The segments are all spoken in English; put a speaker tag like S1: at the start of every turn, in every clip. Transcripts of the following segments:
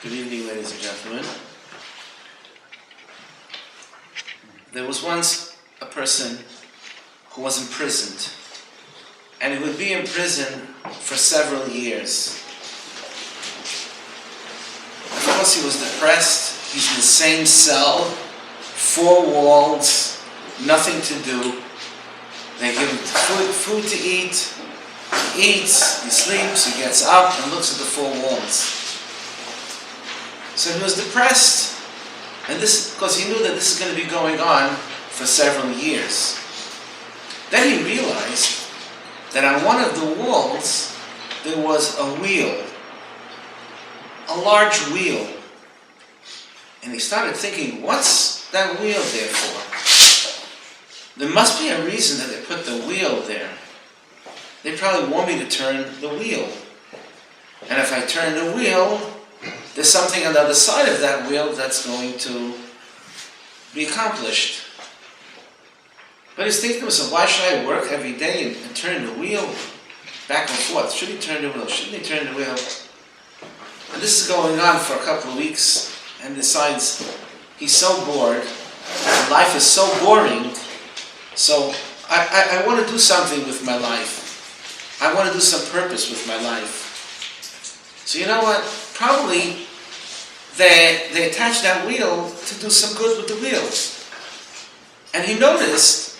S1: Good evening, ladies and gentlemen. There was once a person who was imprisoned, and he would be in prison for several years. Of course, he was depressed. He's in the same cell, 4 walls, nothing to do. They give him food to eat. He eats, he sleeps, he gets up and looks at the 4 walls. So he was depressed, and this because he knew that this is going to be going on for several years. Then he realized that on one of the walls there was a wheel, a large wheel. And he started thinking, what's that wheel there for? There must be a reason that they put the wheel there. They probably want me to turn the wheel. And if I turn the wheel, there's something on the other side of that wheel that's going to be accomplished. But he's thinking to himself, why should I work every day and turn the wheel back and forth? Should he turn the wheel? Shouldn't he turn the wheel? And this is going on for a couple of weeks, and decides he's so bored, and life is so boring, so I want to do something with my life. I want to do some purpose with my life. So you know what? Probably they attached that wheel to do some good with the wheel. And he noticed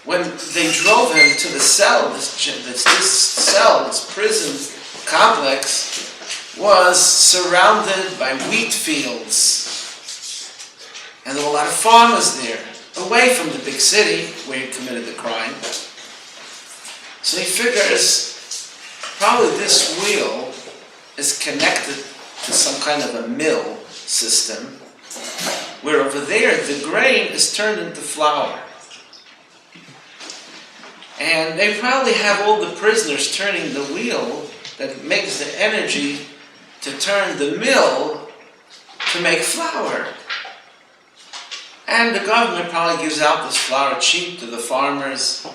S1: when they drove him to the cell, this prison complex was surrounded by wheat fields. And there were a lot of farmers there, away from the big city where he committed the crime. So he figures probably this wheel is connected to some kind of a mill system, where over there the grain is turned into flour. And they probably have all the prisoners turning the wheel that makes the energy to turn the mill to make flour. And the government probably gives out this flour cheap to the farmers.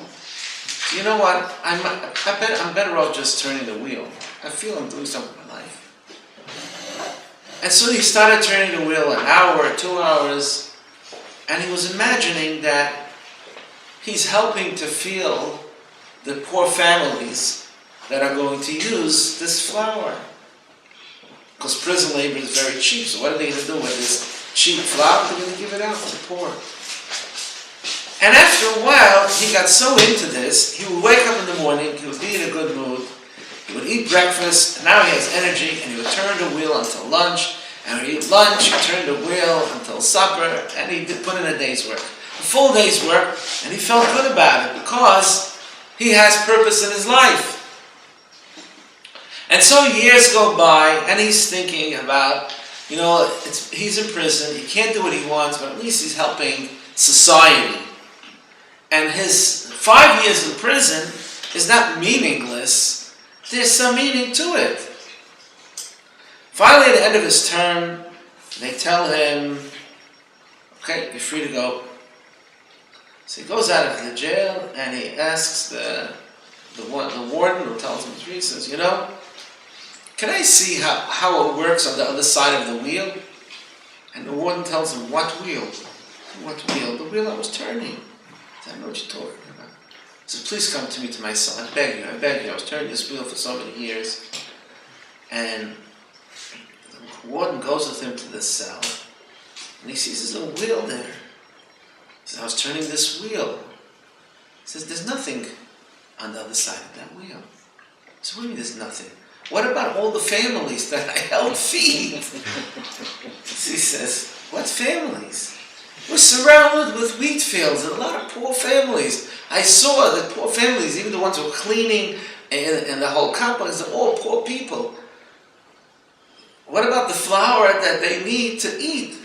S1: You know what? I'm better off just turning the wheel. I feel I'm doing something in my life. And so he started turning the wheel an hour, 2 hours, and he was imagining that he's helping to feed the poor families that are going to use this flour. Because prison labor is very cheap, so what are they going to do with this cheap flour? They're going to give it out to the poor. And after a while, he got so into this, he would wake up in the morning, he would be in a good mood, he would eat breakfast, and now he has energy, and he would turn the wheel until lunch, and he would eat lunch, he would turn the wheel until supper, and he did put in a day's work. A full day's work, and he felt good about it, because he has purpose in his life. And so years go by, and he's thinking about, he's in prison, he can't do what he wants, but at least he's helping society. And his 5 years in prison is not meaningless. There's some meaning to it. Finally, at the end of his term, they tell him, okay, you're free to go. So he goes out of the jail and he asks the warden who tells him he's free, he says, can I see how it works on the other side of the wheel? And the warden tells him, what wheel? What wheel? The wheel I was turning. I know what you're talking about. He says, please come to me to my cell. I beg you. I was turning this wheel for so many years. And the warden goes with him to the cell. And he sees this little wheel there. He says, I was turning this wheel. He says, there's nothing on the other side of that wheel. So what do you mean there's nothing? What about all the families that I helped feed? So he says, what families? We're surrounded with wheat fields and a lot of poor families. I saw that poor families, even the ones who were cleaning and the whole complex, are all poor people. What about the flour that they need to eat?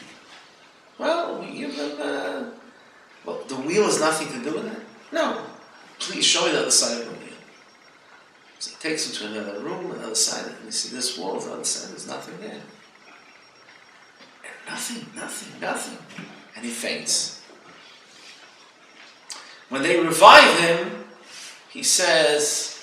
S1: Well, we give them... the wheel has nothing to do with that? No. Please show me the other side of the wheel. So he takes him to another room, another side, and you see this wall, the other side, there's nothing there. Nothing. And he faints. When they revive him, he says,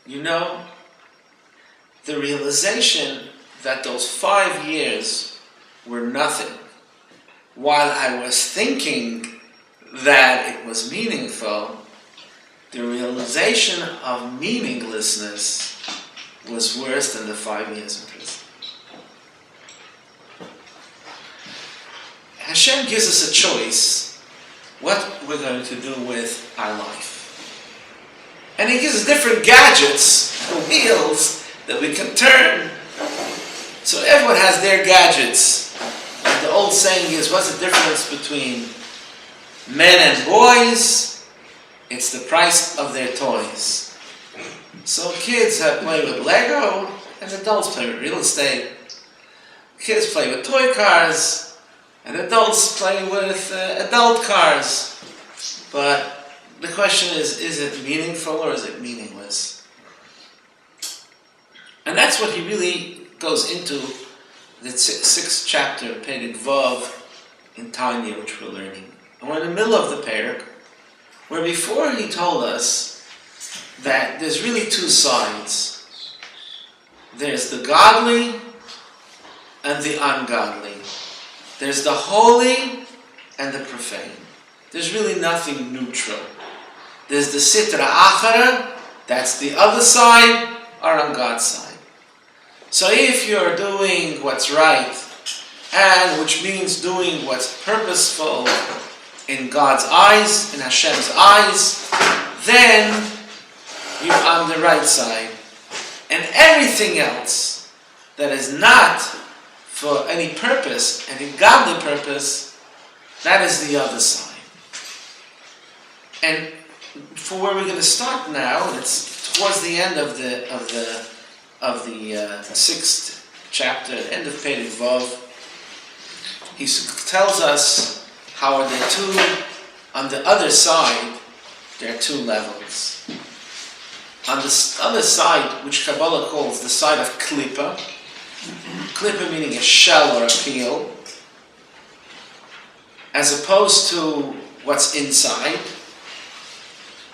S1: the realization that those 5 years were nothing, while I was thinking that it was meaningful, the realization of meaninglessness was worse than the 5 years in prison. Hashem gives us a choice what we're going to do with our life. And He gives us different gadgets, wheels, that we can turn. So everyone has their gadgets. Like the old saying is, what's the difference between men and boys? It's the price of their toys. So kids play with Lego, and adults play with real estate. Kids play with toy cars, and adults play with adult cars. But the question is it meaningful or is it meaningless? And that's what he really goes into the 6th chapter, Perek Vav, in TANYA, which we're learning. And we're in the middle of the Perek, where before he told us that there's really 2 sides. There's the godly and the ungodly. There's the holy and the profane. There's really nothing neutral. There's the Sitra Achara, that's the other side, or on God's side. So if you're doing what's right, and which means doing what's purposeful in God's eyes, in Hashem's eyes, then you're on the right side. And everything else that is not for any purpose, any godly purpose, that is the other side. And for where we're going to start now, it's towards the end of the 6th chapter, end of Perek Vav. He tells us how are there 2, on the other side, there are 2 levels. On the other side, which Kabbalah calls the side of Klippa, Klippa meaning a shell or a peel, as opposed to what's inside.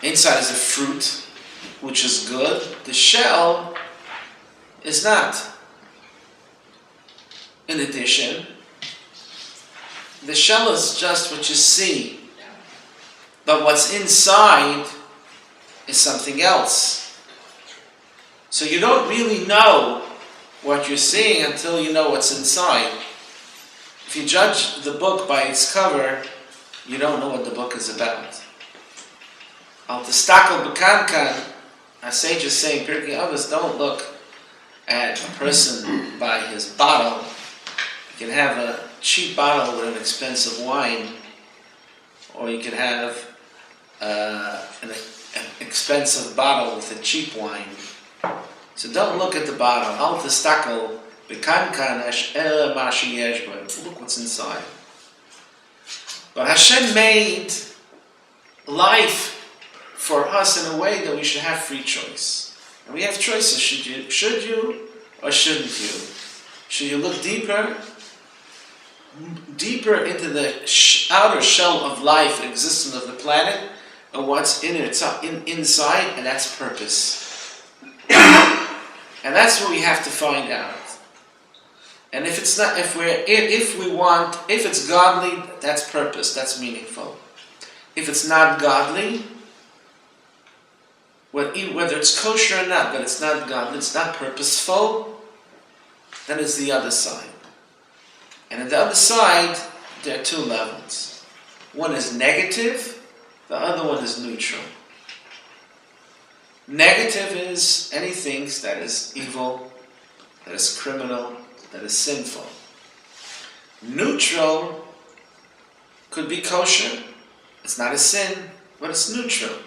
S1: Inside is a fruit, which is good. The shell is not. In addition, the shell is just what you see. But what's inside is something else. So you don't really know what you're seeing until you know what's inside. If you judge the book by its cover, you don't know what the book is about. Al Tistakel B'Kankan, our sages say in Pirkei Avos, don't look at a person by his bottle. You can have a cheap bottle with an expensive wine, or you can have an expensive bottle with a cheap wine. So don't look at the bottle. Al Tistakel B'Kankan Ela Ma Sheyesh Bo. Look what's inside. But Hashem made life for us in a way that we should have free choice. And we have choices. Should you or shouldn't you? Should you look deeper into the outer shell of life and existence of the planet, or what's inside, and that's purpose. And that's what we have to find out. And if it's not, if it's godly, that's purpose, that's meaningful. If it's not godly, whether it's kosher or not, but it's not godly, it's not purposeful, then it's the other side. And at the other side, there are 2 levels. One is negative, the other one is neutral. Negative is anything that is evil, that is criminal, that is sinful. Neutral could be kosher. It's not a sin, but it's neutral.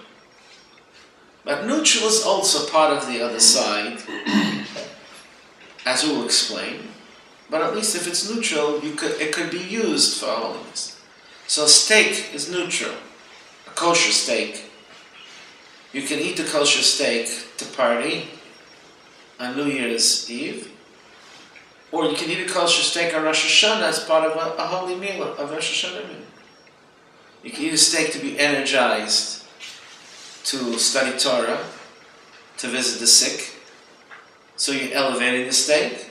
S1: But neutral is also part of the other side, as we will explain. But at least if it's neutral, it could be used for holiness. So steak is neutral, a kosher steak. You can eat a kosher steak to party on New Year's Eve, or you can eat a kosher steak on Rosh Hashanah as part of a holy meal, of Rosh Hashanah meal. You can eat a steak to be energized, to study Torah, to visit the sick. So you're elevating the steak.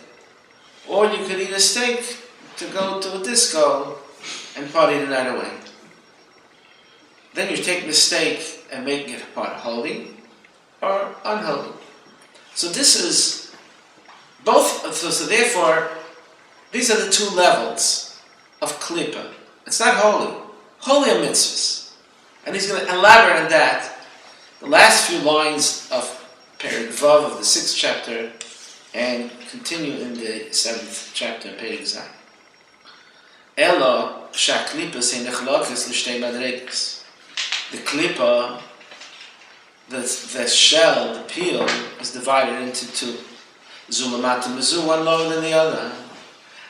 S1: Or you could eat a steak to go to a disco and party the night away. Then you're taking the steak and making it part holy or unholy. So this is both, so therefore, these are the two levels of klippa. It's not holy. Holy are mitzvahs. And he's going to elaborate on that. The last few lines of Perek Vav of the 6th chapter and continue in the 7th chapter, Perek Zayin. Elo shaklipa se nechlokes l'shtei madregas. The klippa, the shell, the peel, is divided into two. Zulamat and Mizu, one lower than the other.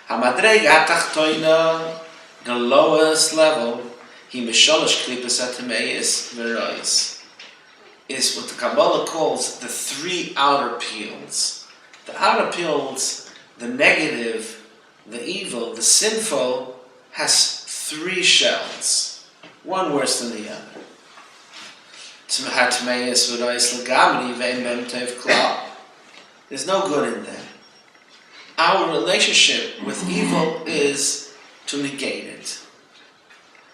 S1: Hamadrega hatachtoina, the lowest level, he misholosh klippas atameis v'rois, is what the Kabbalah calls the three outer peels. The outer peels, the negative, the evil, the sinful, has three shells, one worse than the other. There's no good in them. Our relationship with evil is to negate it.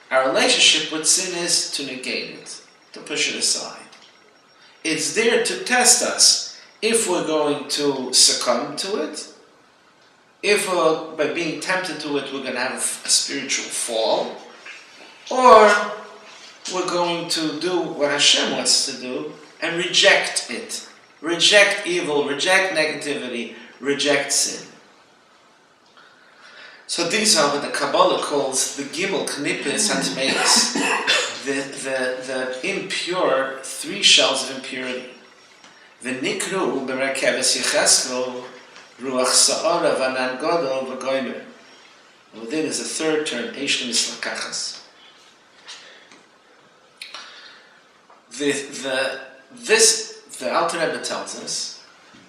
S1: Our relationship with sin is to negate it, to push it aside. It's there to test us if we're going to succumb to it, if by being tempted to it we're going to have a spiritual fall, or we're going to do what Hashem wants to do and reject it. Reject evil, reject negativity, reject sin. So these are what the Kabbalah calls the Gimel Knipis Hatmeis, the impure, three shells of impurity. V'nikru b'rekeves Yecheskel ruach sa'ara v'anan godol v'goymer. Within is a third term, Eishlim Islakachas. The Alter Rebbe tells us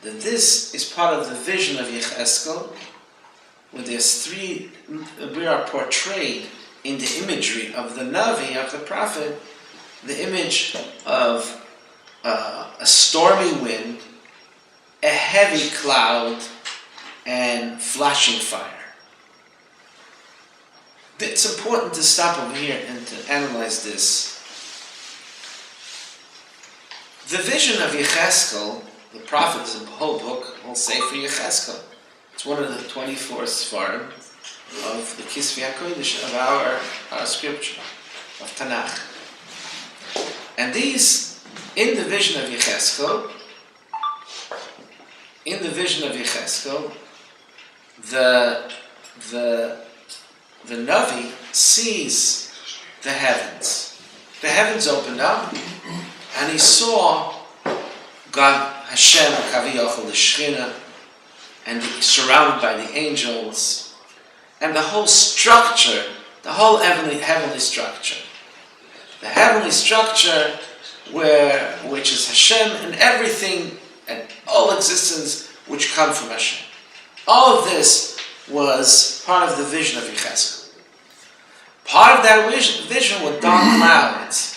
S1: that this is part of the vision of Yecheskel, where there's three, we are portrayed in the imagery of the Navi, of the prophet, the image of a stormy wind, a heavy cloud, and flashing fire. It's important to stop over here and to analyze this. The vision of Yecheskel, the prophet is a whole book, whole Sefer Yecheskel. It's one of the 24 Sfarim of the Kisvei HaKodesh, of our scripture, of Tanakh. And these, in the vision of Yecheskel, the Navi sees the heavens. The heavens opened up, and he saw God, Hashem, Kaviyachol, the Shechina, and surrounded by the angels, and the whole structure, the whole heavenly structure. The heavenly structure which is Hashem, and everything, and all existence which come from Hashem. All of this was part of the vision of Yecheskel. Part of that vision were dark clouds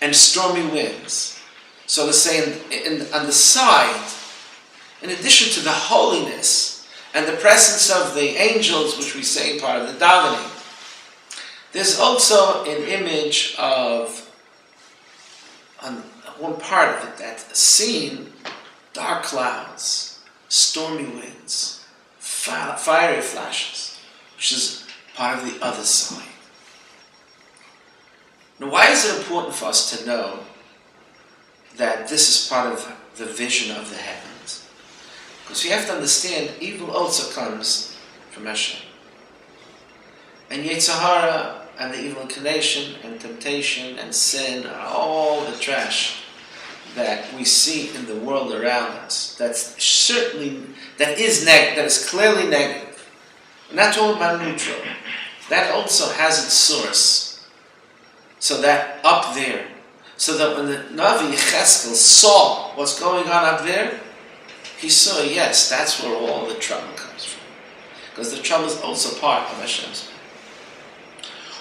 S1: and stormy winds. So to say, on the side, in addition to the holiness and the presence of the angels, which we say part of the davening, there's also an image of, on one part of it, that scene, dark clouds, stormy winds, fiery flashes, which is part of the other side. Now, why is it important for us to know that this is part of the vision of the heavens? Because you have to understand, evil also comes from Hashem. And Yetzer Hara and the evil inclination and temptation and sin are all the trash that we see in the world around us. That's certainly, that is clearly negative. We're not talking about neutral. That also has its source. So that up there, so that when the Navi Yecheskel saw what's going on up there, he saw, yes, that's where all the trouble comes from. Because the trouble is also part of Hashem's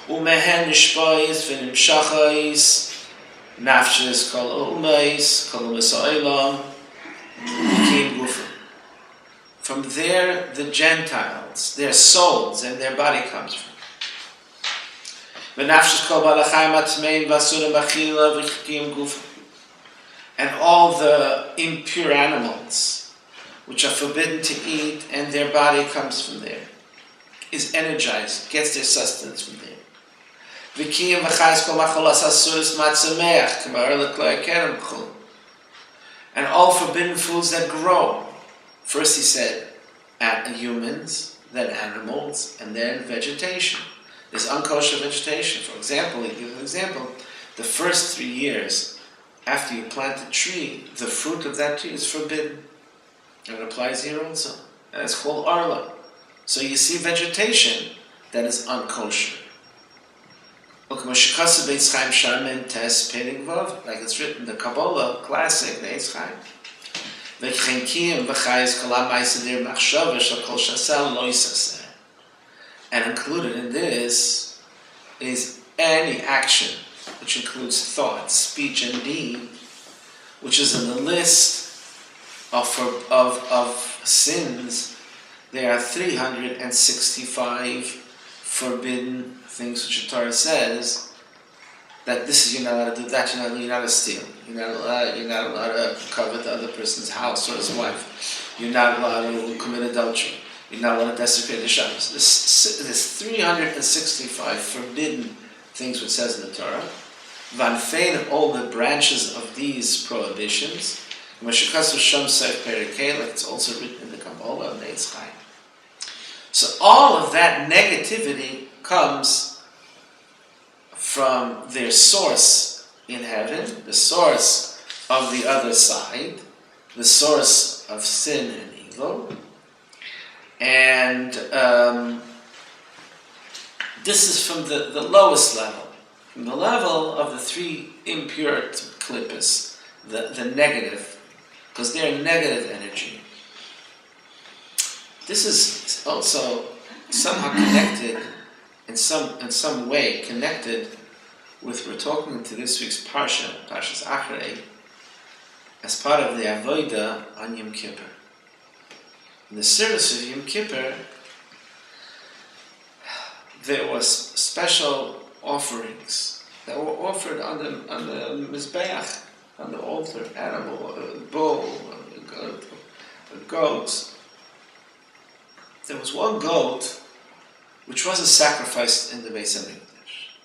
S1: plan. Umehen nishpayis v'nimshachayis nafshes kol u'meis kol u'mesa'elam v'kim gufim. From there, the Gentiles, their souls and their body comes from. And all the impure animals, which are forbidden to eat, and their body comes from there, is energized, gets their sustenance from there. And all forbidden foods that grow. First he said, humans, then animals, and then vegetation. There's unkosher vegetation. For example, he gives an example. The first 3 years after you plant a tree, the fruit of that tree is forbidden. And it applies here also. And it's called arla. So you see vegetation that is unkosher. Like it's written in the Kabbalah classic, the Eitz Chaim. And included in this is any action, which includes thought, speech, and deed, which is in the list of sins. There are 365 forbidden things which the Torah says that this is, you're not allowed to do, that you're not allowed to steal, you're not allowed to covet the other person's house or his wife, you're not allowed to commit adultery, you're not allowed to desecrate the Shabbos. There's 365 forbidden things which says in the Torah. Van Fein, all the branches of these prohibitions, like it's also written in the Kabbalah of the Eitz Chaim. So all of that negativity comes from their source in heaven, the source of the other side, the source of sin and evil. And this is from the lowest level, from the level of the 3 impure klippas, the negative, because they're negative energy. This is also somehow connected, in some way connected with, we're talking to this week's Parsha, Parshas Achrei, as part of the Avodah on Yom Kippur. In the service of Yom Kippur, there was special offerings that were offered on the Mizbeach, on the altar, animal, a bull, a goat. There was one goat which wasn't sacrificed in the Beis HaMikdash.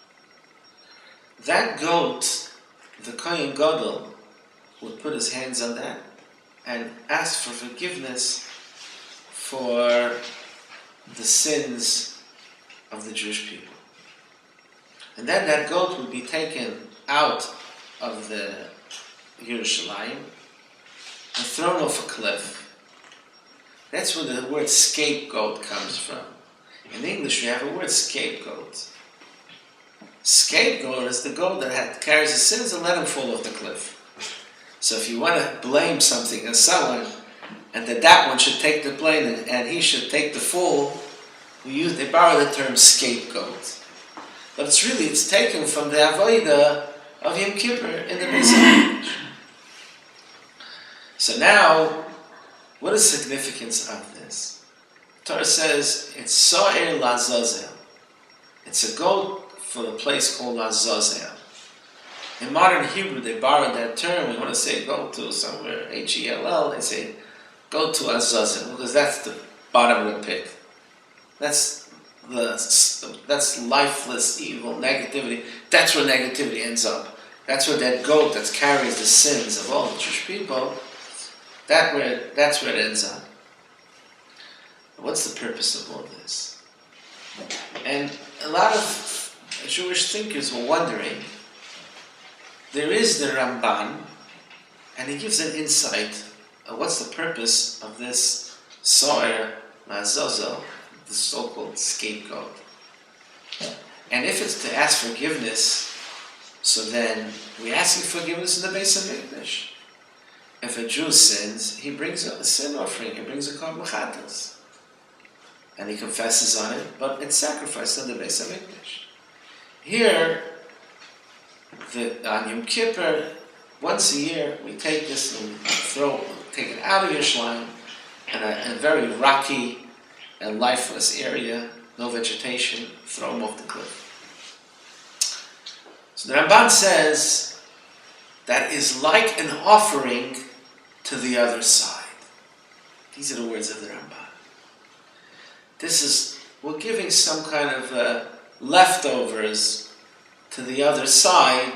S1: That goat, the Kohen Gadol would put his hands on that and ask for forgiveness for the sins of the Jewish people. And then that goat would be taken out of the Yerushalayim and thrown off a cliff. That's where the word scapegoat comes from. In English, we have a word scapegoat. Scapegoat is the goat that carries the sins and let him fall off the cliff. So if you want to blame something on someone, and that one should take the blame and he should take the fall, they borrow the term scapegoat. But it's taken from the Avodah of Yom Kippur in the Beis HaMikdash. So now, what is the significance of this? Torah says it's So'er Lazazel. It's a goat for the place called Lazazel. In modern Hebrew, they borrowed that term. We want to say go to somewhere, Hell, they say go to Azazel, because that's the bottom of the pit. That's lifeless, evil, negativity. That's where negativity ends up. That's where that goat that carries the sins of all the Jewish people, that's where it ends up. What's the purpose of all this? And a lot of Jewish thinkers were wondering, there is the Ramban, and he gives an insight of what's the purpose of this So'er Lazazel, the so-called scapegoat. And if it's to ask forgiveness, so then we ask him forgiveness in the Beis HaMikdash. If a Jew sins, he brings a sin offering, he brings a korban chatas, and he confesses on it, but it's sacrificed in the Beis HaMikdash. Here, on Yom Kippur, once a year, we take this and take it out of Yerushalayim, in a very rocky and lifeless area, no vegetation, throw him off the cliff. So the Ramban says that is like an offering to the other side. These are the words of the Ramban. We're giving some kind of leftovers to the other side.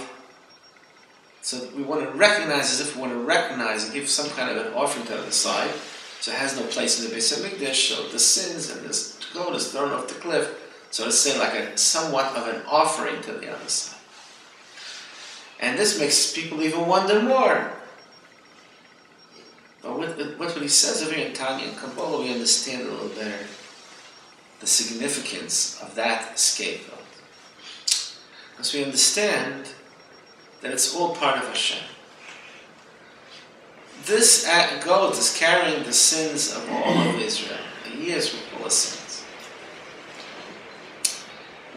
S1: So we want to recognize, as if we want to recognize and give some kind of an offering to the other side. So it has no place in the Beis Hamikdash, so the sins and this gold is thrown off the cliff. So to say, like a somewhat of an offering to the other side. And this makes people even wonder more. But what he says over here in Tanya and Kabbalah, we understand a little better the significance of that scapegoat. Because we understand that it's all part of Hashem. This goat is carrying the sins of all of Israel. The years were full of sins.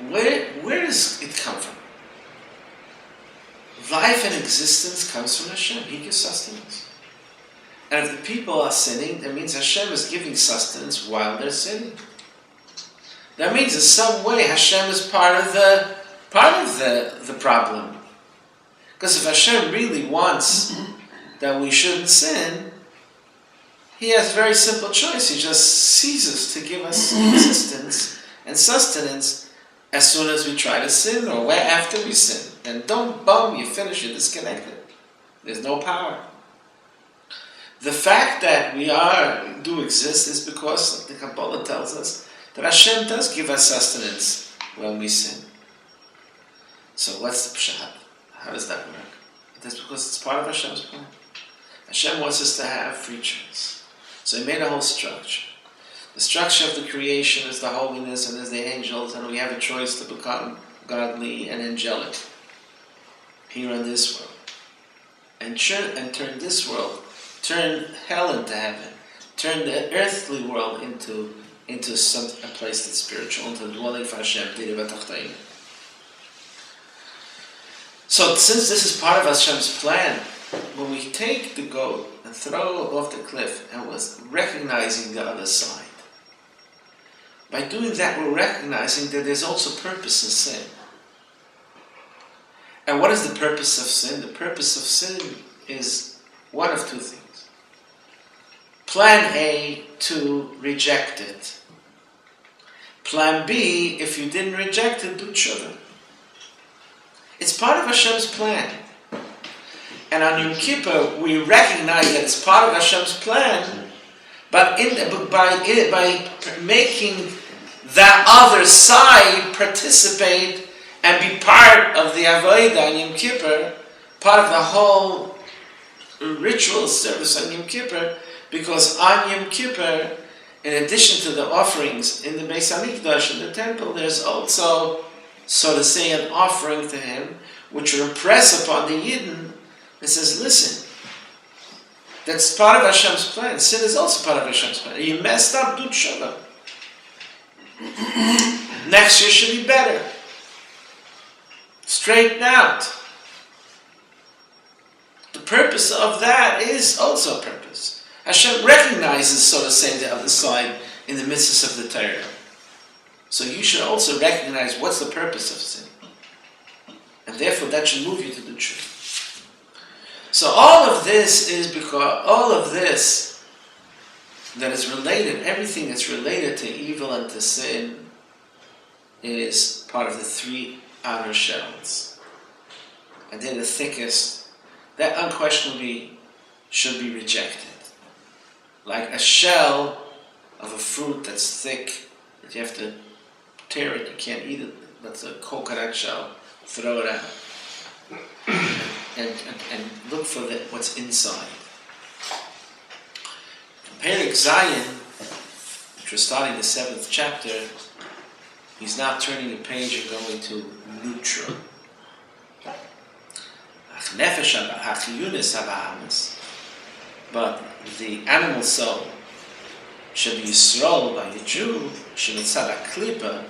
S1: Where does it come from? Life and existence comes from Hashem. He gives sustenance. And if the people are sinning, that means Hashem is giving sustenance while they're sinning. That means in some way Hashem is part of the problem. Because if Hashem really wants that we shouldn't sin, He has a very simple choice. He just ceases to give us existence and sustenance as soon as we try to sin or after we sin. And don't boom, you finish, you're disconnected. There's no power. The fact that we do exist is because the Kabbalah tells us that Hashem does give us sustenance when we sin. So what's the pshat? How does that work? That's because it's part of Hashem's plan. Hashem wants us to have free choice. So He made a whole structure. The structure of the creation is the holiness and there's the angels, and we have a choice to become godly and angelic here in this world. And turn this world, turn hell into heaven, turn the earthly world into a place that's spiritual, into the dwelling for Hashem. So since this is part of Hashem's plan, when we take the goat and throw it off the cliff and was recognizing the other side, by doing that we're recognizing that there's also purpose in sin. And what is the purpose of sin? The purpose of sin is one of two things. Plan A, to reject it. Plan B, if you didn't reject it, do tshuva. It's part of Hashem's plan. And on Yom Kippur, we recognize that it's part of Hashem's plan, but by making that other side participate and be part of the Avodah on Yom Kippur, part of the whole ritual service on Yom Kippur, because on Yom Kippur, in addition to the offerings in the Beis Hamikdash, in the temple, there's also, so to say, an offering to Him, which will impress upon the Yidden. It says, listen, that's part of Hashem's plan. Sin is also part of Hashem's plan. You messed up, do tshuva. Next year should be better. Straighten out. The purpose of that is also a purpose. Hashem recognizes, so to say, the other side in the midst of the Torah. So you should also recognize what's the purpose of sin. And therefore that should move you to do tshuva. So all of this is because, all of this that is related, everything that's related to evil and to sin is part of the three outer shells. And they're the thickest. That unquestionably should be rejected. Like a shell of a fruit that's thick, that you have to tear it, you can't eat it, that's a coconut shell, throw it out. And look for what's inside. Perek Zion, which we're starting the 7th chapter, he's now turning the page and going to neutral. But the animal soul should be Yisrael by the Jew, klipa,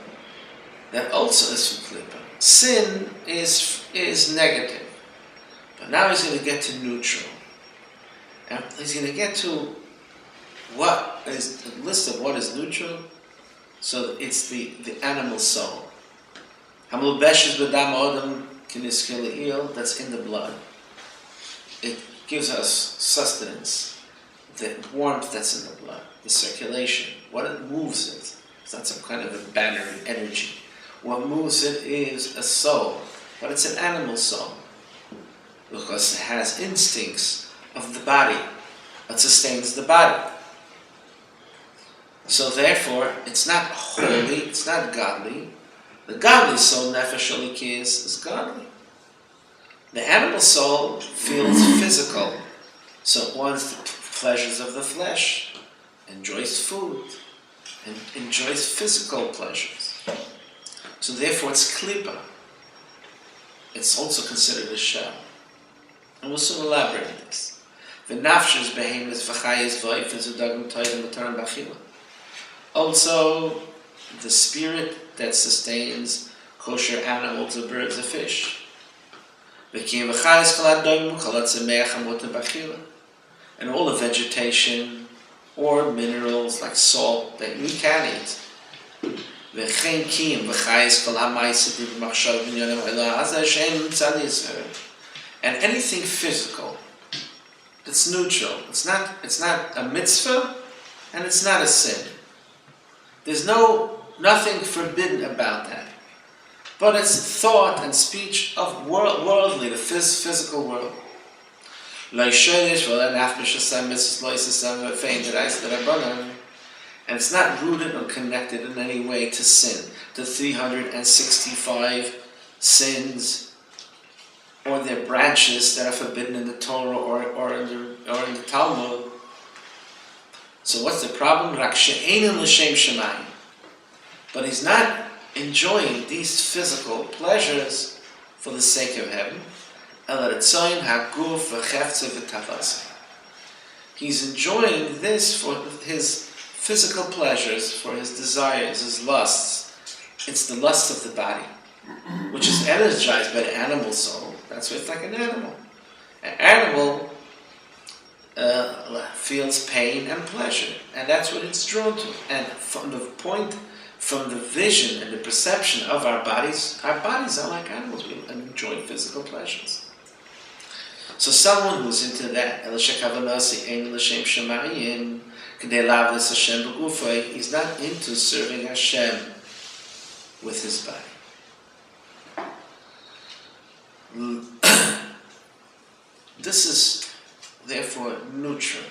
S1: that also is for klipa. Sin is negative. But now he's going to get to neutral. And he's going to get to what is the list of what is neutral? So it's the animal soul. That's in the blood. It gives us sustenance, the warmth that's in the blood, the circulation, what it moves it. It's not some kind of a battery energy. What moves it is a soul, but it's an animal soul because it has instincts of the body. It sustains the body. So therefore, it's not holy, it's not godly. The godly soul, nefesh elikis, is godly. The animal soul feels physical, so it wants the pleasures of the flesh, enjoys food, and enjoys physical pleasures. So therefore it's klipa. It's also considered a shell. And we'll soon elaborate on this. V'nafshes behemoths v'chayes v'oifes v'dagim toidim v'taram b'achila. Also, the spirit that sustains kosher animals, the birds, the fish. And all the vegetation or minerals like salt that we can eat. And anything physical, it's neutral. It's not a mitzvah and it's not a sin. There's nothing forbidden about that. But it's thought and speech of worldly, the physical world. And it's not rooted or connected in any way to sin, to 365 sins, or their branches that are forbidden in the Torah or in the Talmud. So what's the problem? But he's not enjoying these physical pleasures for the sake of heaven. He's enjoying this for his physical pleasures, for his desires, his lusts. It's the lust of the body, which is energized by the animal soul. That's why it's like an animal. An animal feels pain and pleasure, and that's what it's drawn to. And from the vision and the perception of our bodies are like animals. We enjoy physical pleasures. So someone who's into that, he's not into serving Hashem with his body. This is therefore neutral.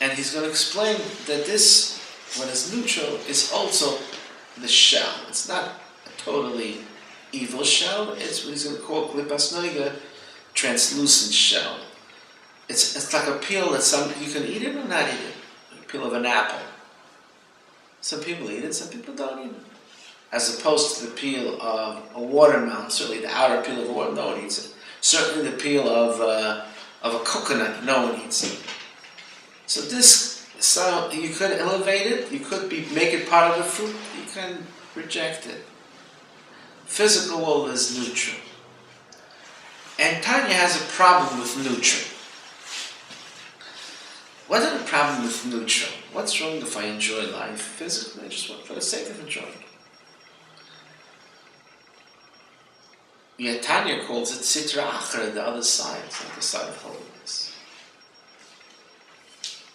S1: And he's going to explain that this, what is neutral, is also the shell. It's not a totally evil shell. It's what he's going to call klipas noiga, translucent shell. It's like a peel that you can eat it or not eat it. A peel of an apple. Some people eat it, some people don't eat it. As opposed to the peel of a watermelon, certainly the outer peel of a watermelon, no one eats it. Certainly the peel of a coconut, no one eats it. So you could elevate it, you could make it part of the fruit, you can reject it. Physical world is neutral. And Tanya has a problem with neutral. What is the problem with neutral? What's wrong if I enjoy life physically? I just want for the sake of enjoying it. Yet Tanya calls it sitra achra, the other side. It's not the side of holiness.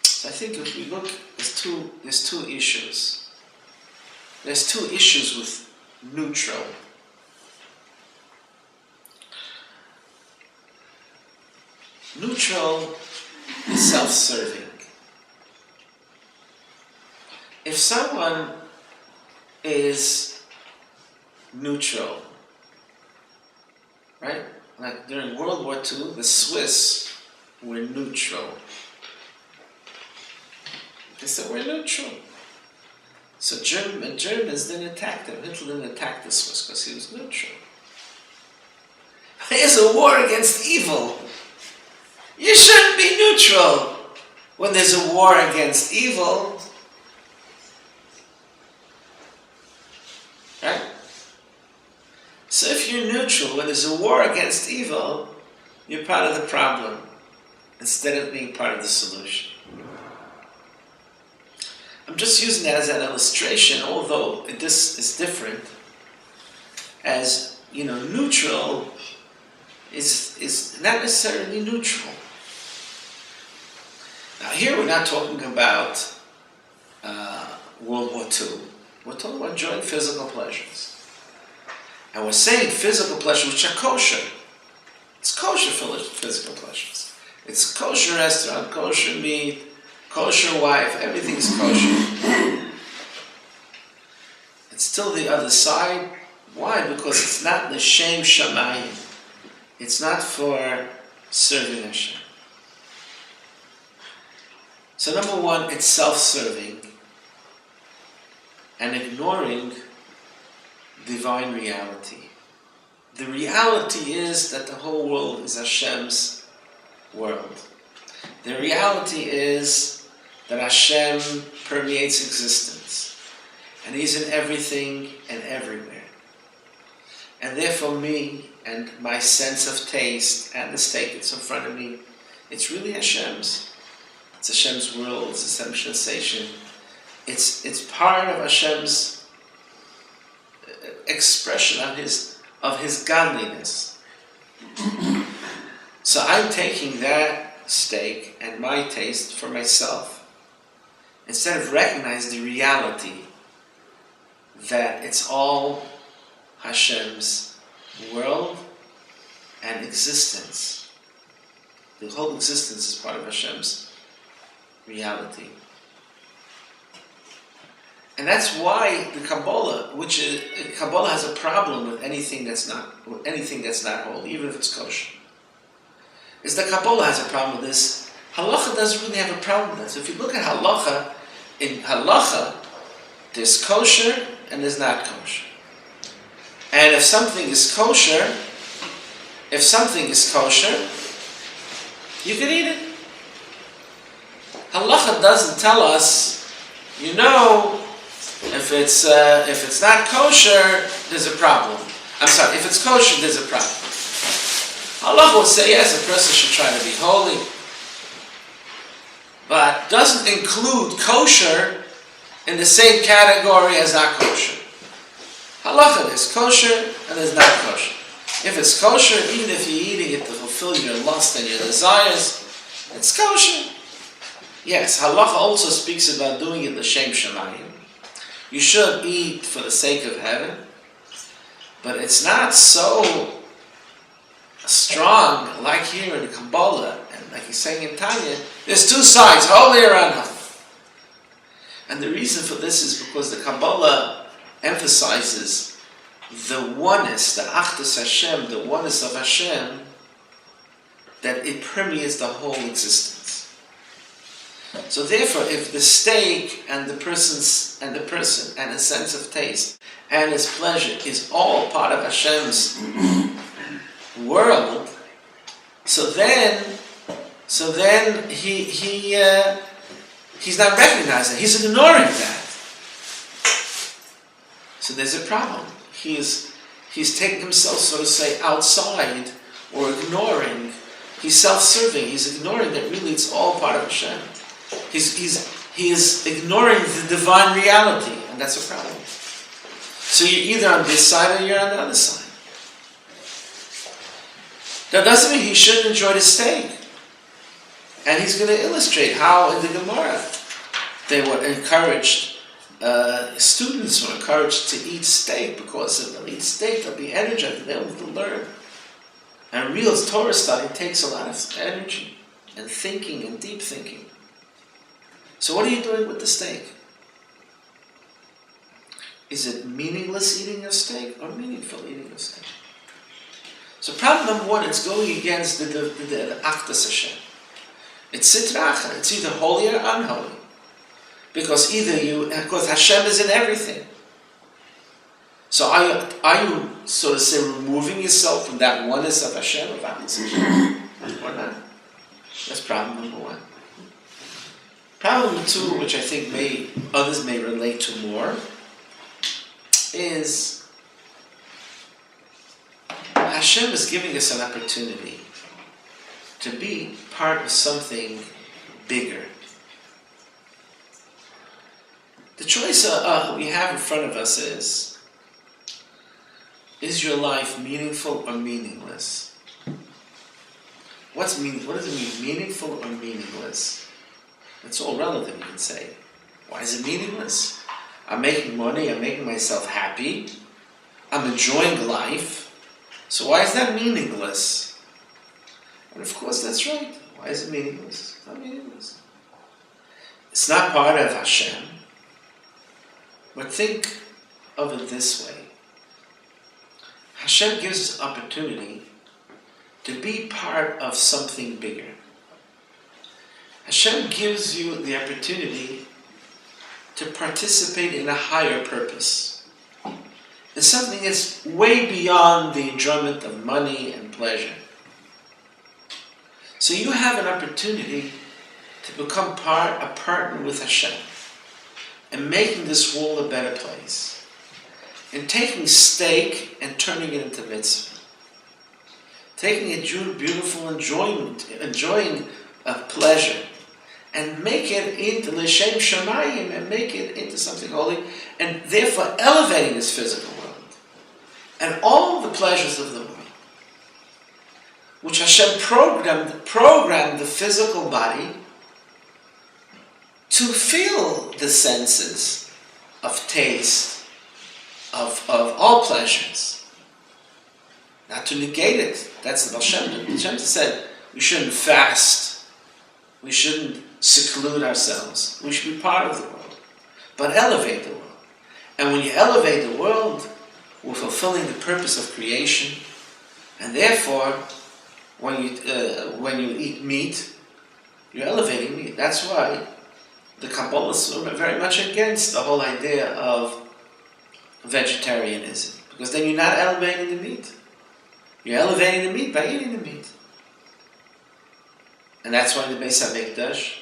S1: So I think if we look, there's two issues. There's two issues with neutral. Neutral is self-serving. If someone is neutral, right? Like during World War II, the Swiss were neutral. They said, we're neutral. So Germans didn't attack them. Hitler didn't attack the Swiss because he was neutral. There's a war against evil. You shouldn't be neutral when there's a war against evil. Right? So if you're neutral when there's a war against evil, you're part of the problem. instead of being part of the solution. I'm just using that as an illustration, although this is different, as, neutral is not necessarily neutral. Now here we're not talking about World War II. We're talking about enjoying physical pleasures. And we're saying physical pleasures which are kosher. It's kosher physical pleasures. It's a kosher restaurant, kosher meat, kosher wife, everything's kosher. It's still the other side. Why? Because it's not l'shem shamayim. It's not for serving Hashem. So number one, it's self-serving and ignoring divine reality. The reality is that the whole world is Hashem's world. The reality is that Hashem permeates existence, and He's in everything and everywhere. And therefore me and my sense of taste and the steak that's in front of me, it's really Hashem's. It's Hashem's world, it's Hashem's sensation. It's part of Hashem's expression of His godliness. So I'm taking that steak and my taste for myself, instead of recognizing the reality that it's all Hashem's world and existence. The whole existence is part of Hashem's reality. And that's why the Kabbalah, Kabbalah has a problem with anything that's not holy, even if it's kosher. Is that Kabbalah has a problem with this. Halacha doesn't really have a problem with that. So if you look at halacha, in halacha, there's kosher and there's not kosher. And if something is kosher, you can eat it. Halacha doesn't tell us, if it's not kosher, there's a problem. I'm sorry, if it's kosher, there's a problem. Halacha would say, yes, a person should try to be holy, but doesn't include kosher in the same category as not kosher. Halacha, there's kosher and there's not kosher. If it's kosher, even if you're eating it to fulfill your lust and your desires, it's kosher. Yes, halacha also speaks about doing it l'shem shamayim. You should eat for the sake of heaven, but it's not so strong like here in the Kabbalah, and like he's saying in Tanya, there's two sides, holy or unholy. And the reason for this is because the Kabbalah emphasizes the oneness, the Achdus Hashem, the oneness of Hashem, that it permeates the whole existence. So therefore, if the steak and the person and his sense of taste and his pleasure is all part of Hashem's world, so then he's not recognizing, he's ignoring that. So there's a problem. He's taking himself, so to say, outside, or ignoring. He's self-serving. He's ignoring that really it's all part of Hashem. He is ignoring the divine reality, and that's a problem. So you're either on this side or you're on the other side. That doesn't mean he shouldn't enjoy the steak. And he's going to illustrate how in the Gemara they were encouraged, students were encouraged to eat steak, because if they'll eat steak, they'll be energized, they'll be able to learn. And real Torah study takes a lot of energy and thinking and deep thinking. So what are you doing with the steak? Is it meaningless eating a steak or meaningful eating a steak? So problem number one, it's going against the Achdus Hashem. It's sitracha. It's either holy or unholy. Because because Hashem is in everything. So are you, so to say, removing yourself from that oneness of Hashem, of Achdus Hashem? Or not? That's problem number one. Problem number two, which I think others may relate to more, is Hashem is giving us an opportunity to be part of something bigger. The choice we have in front of us is your life meaningful or meaningless? What does it mean, meaningful or meaningless? It's all relative, you can say. Why is it meaningless? I'm making money, I'm making myself happy, I'm enjoying life, so why is that meaningless? And of course that's right. Why is it meaningless? It's not meaningless. It's not part of Hashem. But think of it this way. Hashem gives us opportunity to be part of something bigger. Hashem gives you the opportunity to participate in a higher purpose. In something that's way beyond the enjoyment of money and pleasure. So you have an opportunity to become a partner with Hashem and making this world a better place. And taking steak and turning it into mitzvah. Taking a beautiful enjoying of pleasure and make it into l'shem shamayim and make it into something holy and therefore elevating this physical world and all the pleasures of the world, which Hashem programmed the physical body to feel the senses of taste, of all pleasures. Not to negate it. That's the Baal Shem Tov. The Shem Tov said we shouldn't fast. We shouldn't seclude ourselves. We should be part of the world. But elevate the world. And when you elevate the world, we're fulfilling the purpose of creation. And therefore, when you eat meat, you're elevating meat. That's why the Kabbalists are very much against the whole idea of vegetarianism. Because then you're not elevating the meat. You're elevating the meat by eating the meat. And that's why in the Beis HaMikdash,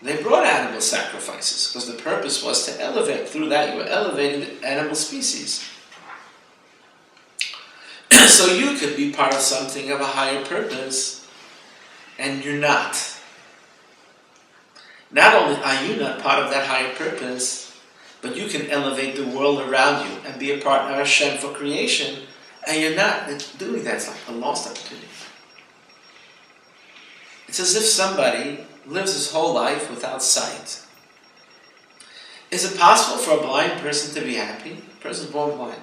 S1: they brought animal sacrifices. Because the purpose was to elevate. Through that you were elevating the animal species. So you could be part of something of a higher purpose, and you're not. Not only are you not part of that higher purpose, but you can elevate the world around you and be a partner of Hashem for creation, and you're not doing that. It's like a lost opportunity. It's as if somebody lives his whole life without sight. Is it possible for a blind person to be happy? A person's born blind.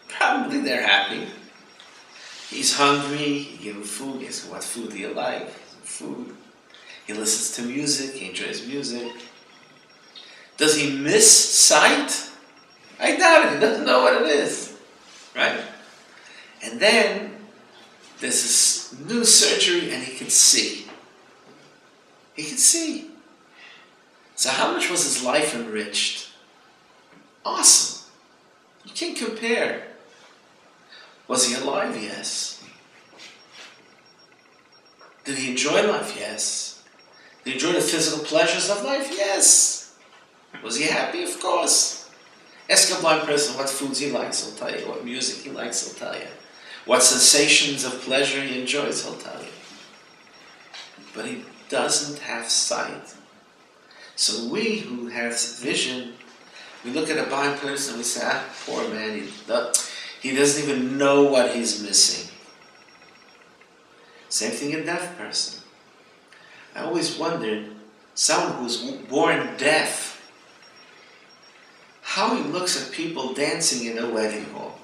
S1: Probably they're happy. He's hungry, you give him food, he asks him, what food do you like? Food. He listens to music, he enjoys music. Does he miss sight? I doubt it, he doesn't know what it is. Right? And then there's this new surgery and he can see. He can see. So how much was his life enriched? Awesome. You can't compare. Was he alive? Yes. Did he enjoy life? Yes. Did he enjoy the physical pleasures of life? Yes. Was he happy? Of course. Ask a blind person what foods he likes, he'll tell you. What music he likes, he'll tell you. What sensations of pleasure he enjoys, he'll tell you. But he doesn't have sight. So we who have vision, we look at a blind person and we say, poor man, he doesn't even know what he's missing. Same thing a deaf person. I always wondered, someone who's born deaf, how he looks at people dancing in a wedding hall.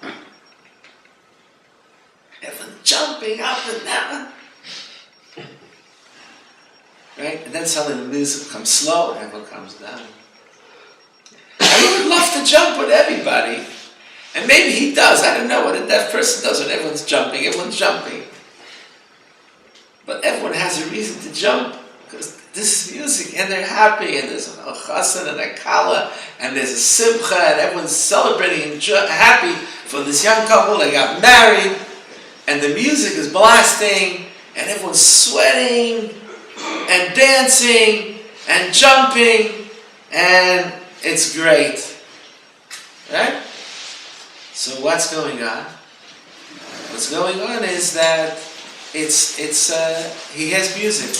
S1: Everyone jumping up and down. Right? And then suddenly the music becomes slow and everyone comes down. I would love to jump with everybody. And maybe he does. I don't know what a deaf person does when everyone's jumping. Everyone's jumping. But everyone has a reason to jump. Because this is music and they're happy. And there's a chassan and a kala. And there's a simcha. And everyone's celebrating and happy for this young couple that got married. And the music is blasting. And everyone's sweating. And dancing. And jumping. And it's great. Right? So what's going on? What's going on is that he has music.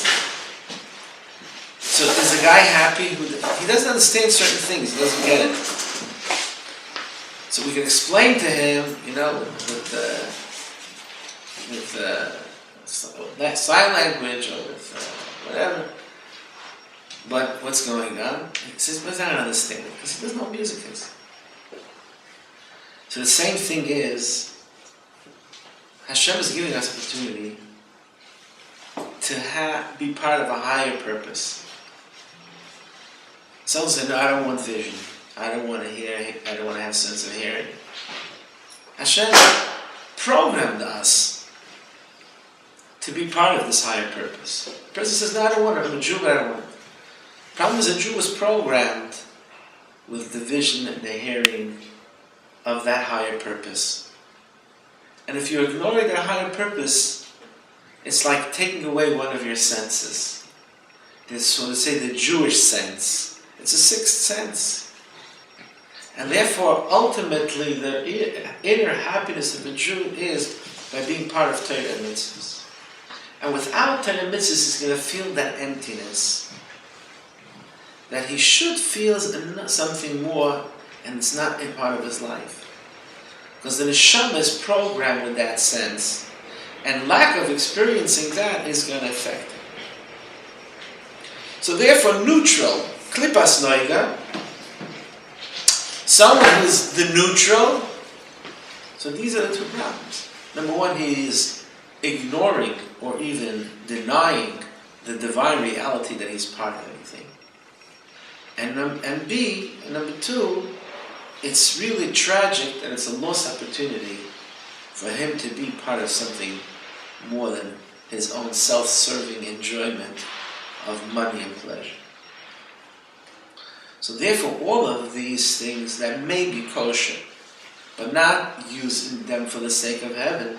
S1: So is the guy happy? He doesn't understand certain things. He doesn't get it. So we can explain to him, with that sign language or with whatever. But what's going on? He says, but I don't understand it because he doesn't know what music is. So the same thing is, Hashem is giving us opportunity to be part of a higher purpose. Someone said, no, I don't want vision. I don't want to hear. I don't want to have sense of hearing. Hashem programmed us to be part of this higher purpose. The person says, no, I don't want it. I'm a Jew, but I don't want it. The problem is a Jew was programmed with the vision and the hearing of that higher purpose. And if you're ignoring that higher purpose, it's like taking away one of your senses. There's, so to say, the Jewish sense. It's a sixth sense. And therefore, ultimately, the inner happiness of a Jew is by being part of Torah and mitzvahs. And without Torah and mitzvahs, he's going to feel that emptiness. That he should feel something more, and it's not a part of his life. Because the neshama is programmed with that sense. And lack of experiencing that is going to affect it. So therefore, neutral, klipas noiga, someone who is the neutral, so these are the two problems. Number one, he is ignoring or even denying the divine reality that he's part of everything. And number two, it's really tragic that it's a lost opportunity for him to be part of something more than his own self-serving enjoyment of money and pleasure. So therefore, all of these things that may be kosher, but not using them for the sake of heaven,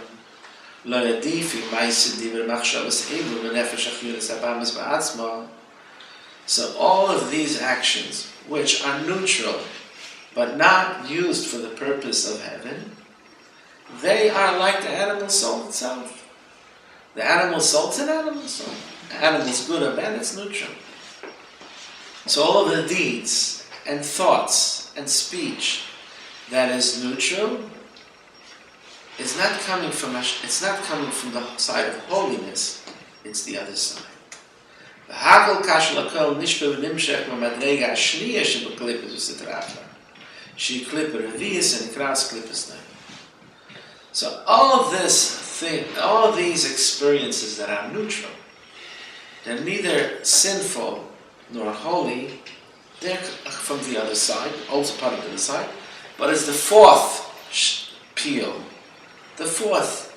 S1: so all of these actions, which are neutral, but not used for the purpose of heaven, they are like the animal soul itself. The animal soul is an animal soul. The animal's good or bad, it's neutral. So all of the deeds and thoughts and speech that is neutral is not coming from the side of holiness, it's the other side. So all of these experiences that are neutral, they're neither sinful nor holy, they're from the other side, also part of the other side, but it's the fourth peel, the fourth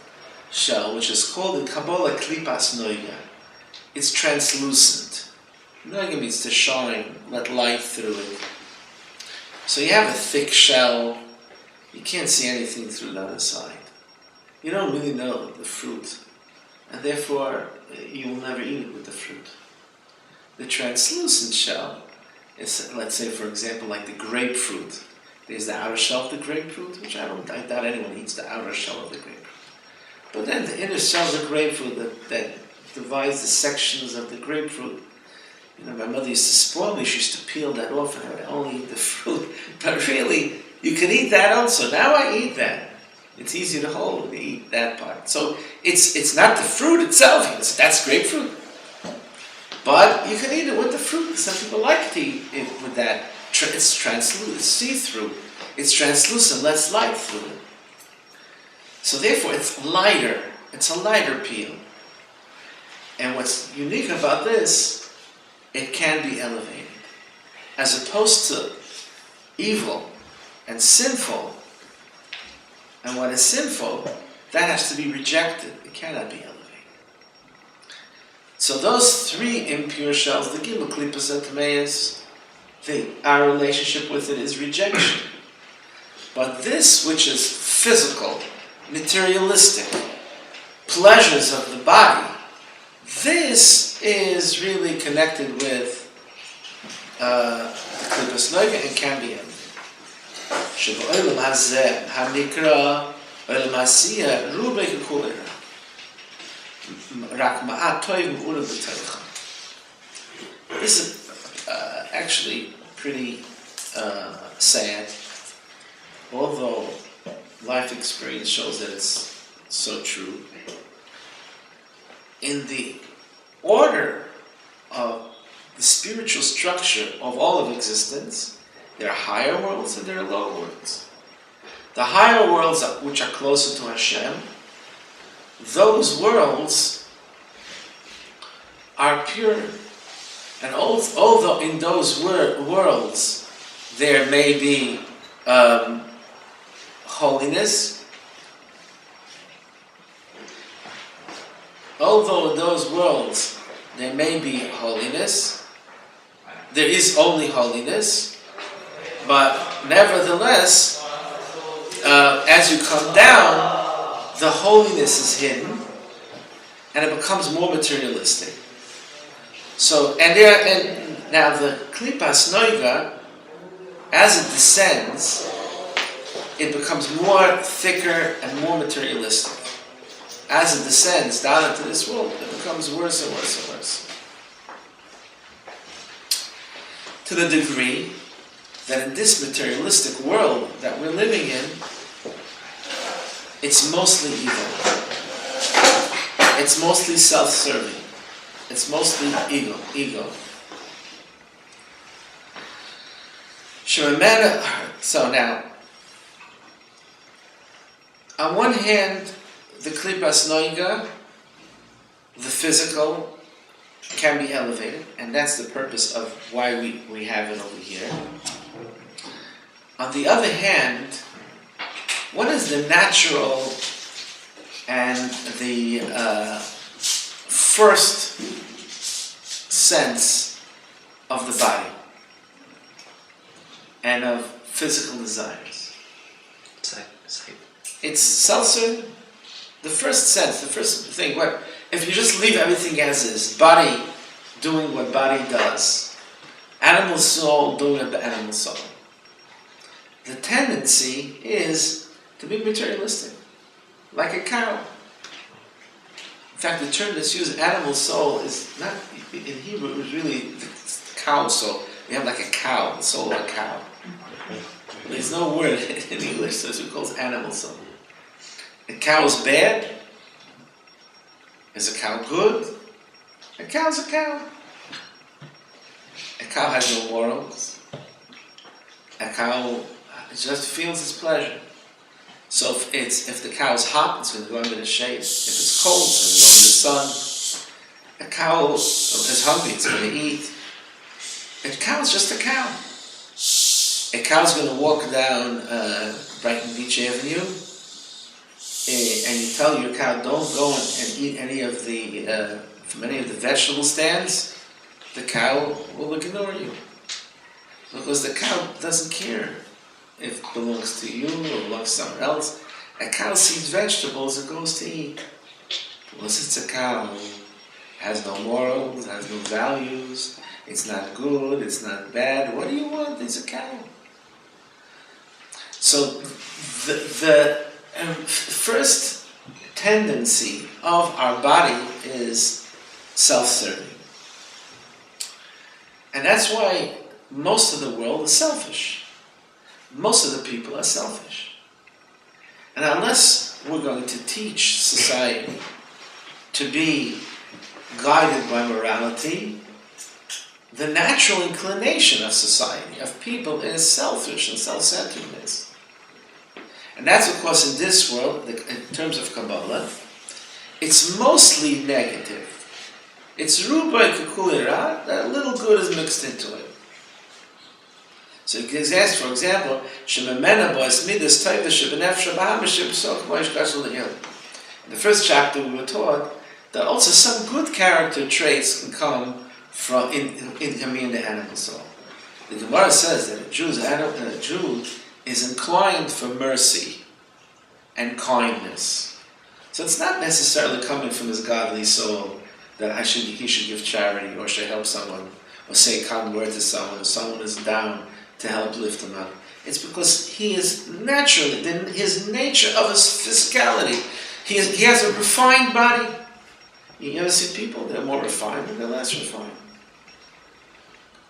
S1: shell, which is called in Kabbalah klipas noiga. It's translucent. Noiga means to shine, let light through it. So you have a thick shell, you can't see anything through the other side. You don't really know the fruit, and therefore you will never eat it with the fruit. The translucent shell is, let's say, for example, like the grapefruit. There's the outer shell of the grapefruit, which I doubt anyone eats the outer shell of the grapefruit. But then the inner shell of the grapefruit that divides the sections of the grapefruit. My mother used to spoil me. She used to peel that off and I would only eat the fruit. But really, you can eat that also. Now I eat that. It's easy to hold, to eat that part. So it's not the fruit itself. That's grapefruit. But you can eat it with the fruit. Some people like to eat it with that. It's translucent, it's see-through. It's translucent, lets light through it. So therefore it's lighter. It's a lighter peel. And what's unique about this, it can be elevated. As opposed to evil and sinful. And what is sinful, that has to be rejected. It cannot be elevated. So those three impure shells, the Gimel Klipas and Tameas, our relationship with it is rejection. But this, which is physical, materialistic, pleasures of the body, this is really connected with the Klipas Noiga and can be elevated. שבעולם הזה, הנקרא, עולם העשייה, רובה ככולרה. rak ma'at toiv u'ulav b'teicha. This is actually pretty sad, although life experience shows that it's so true. In the order of the spiritual structure of all of existence, there are higher worlds and there are lower worlds. The higher worlds, which are closer to Hashem, those worlds are pure. And although in those worlds there may be holiness, although in those worlds there may be holiness, there is only holiness, but nevertheless, as you come down, the holiness is hidden, and it becomes more materialistic. So, and now the klipas noiga, as it descends, it becomes more thicker and more materialistic. As it descends down into this world, it becomes worse and worse and worse. To the degree that in this materialistic world that we're living in, it's mostly evil. It's mostly self-serving. It's mostly ego. So now, on one hand, the klipas noiga, the physical, can be elevated, and that's the purpose of why we have it over here. On the other hand, what is the natural and the first sense of the body and of physical desires? It's self-serving. The first sense, the first thing, what if you just leave everything as is, body doing what body does, animal soul doing what the animal soul, the tendency is to be materialistic, like a cow. In fact, the term that's used, animal soul, is not, in Hebrew, it's really the cow soul. We have like a cow, the soul of a cow. There's no word in English, so it's called animal soul. A cow is bad? Is a cow good? A cow's a cow. A cow has no morals. A cow just feels its pleasure. So if the cow is hot, it's going to go under the shade. If it's cold, it's going to go under the sun. A cow is hungry, it's going to eat. A cow is just a cow. A cow's going to walk down Brighton Beach Avenue, and you tell your cow, don't go and eat any of the from any of the vegetable stands. The cow will ignore you, because the cow doesn't care if it belongs to you or belongs to someone else. A cow sees vegetables and goes to eat. Unless it's a cow, has no morals, has no values, it's not good, it's not bad. What do you want? It's a cow. So the first tendency of our body is self-serving. And that's why most of the world is selfish. Most of the people are selfish. And unless we're going to teach society to be guided by morality, the natural inclination of society, of people, is selfish and self-centeredness. And that's, of course, in this world, in terms of Kabbalah, it's mostly negative. It's rubai kukulira, that little good is mixed into it. So for example, in the first chapter we were taught that also some good character traits can come from in the animal soul. The Gemara says that a Jew is inclined for mercy and kindness. So it's not necessarily coming from his godly soul that he should give charity or should help someone or say a kind word to someone or someone is down to help lift him up. It's because he is naturally, his nature of his physicality, he has a refined body. You ever see people, they're more refined and they're less refined.